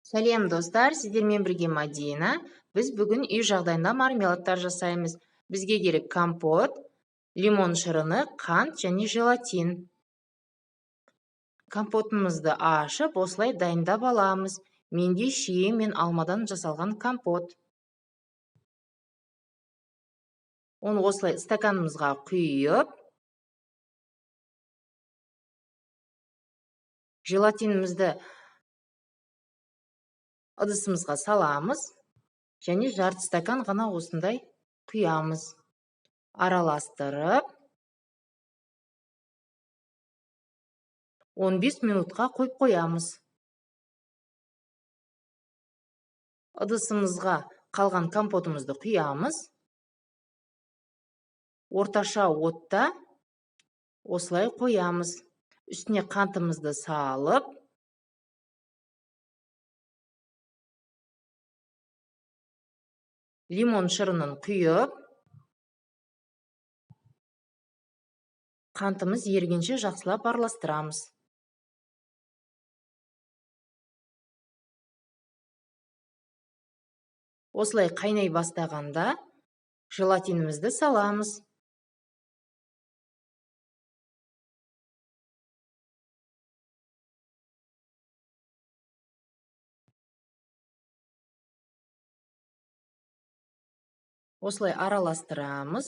Сәлем достар, сіздермен бірге Мадина. Біз бүгін үй жағдайында мармеладтар жасаймыз. Бізге керек компот, лимон шырыны, қант және желатин. Компотымызды ашып, осылай дайындап аламыз. Менде шие мен алмадан жасалған компот. Оны осылай стаканымызға құйып, желатинімізді ыдысымызға саламыз және жарты стакан ғана осындай құямыз. Араластырып 15 минутқа қойып қоямыз. Ыдысымызға қалған компотымызды құямыз. Орташа отта осылай қоямыз. Үстіне қантымызды салып, лимон шырынын құйып, қантымыз ергенше жақсылап араластырамыз. Осылай қайнай бастағанда желатинімізді саламыз. Осылай араластырамыз.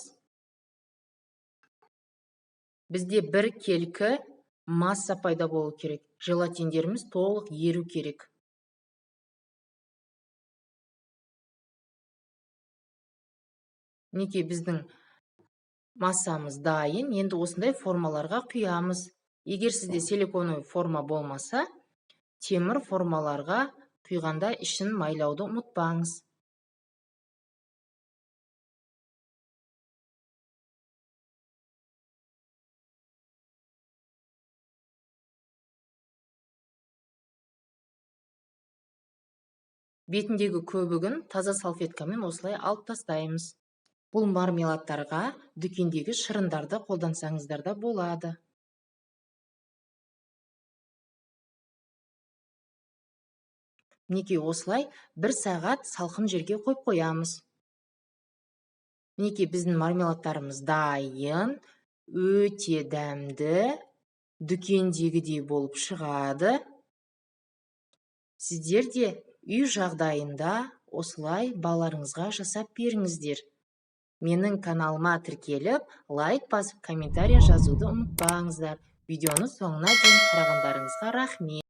Бізде бір келкі масса пайда болу керек. Желатиндеріміз толық еру керек. Неке біздің массамыз дайын. Енді осындай формаларға құямыз. Егер сізде силиконовый форма болмаса, темір формаларға құйғанда ішін майлауды ұмытпаңыз. Бетіндегі көбігін таза салфеткамен осылай алып тастаймыз. Бұл мармеладтарға дүкендегі шырындарды қолдансаңыздар да болады. Мінекей осылай 1 сағат салқын жерге қойып қоямыз. Мінекей біздің мармеладтарымыз дайын, өте дәмді, дүкендегідей болып шығады. Сіздер де үй жағдайында осылай балаларыңызға жасап беріңіздер. Менің каналыма тіркеліп, лайк басып, комментария жазуды ұмытпаңыздар. Видеоны соңына дейін қарағандарыңызға рахмет.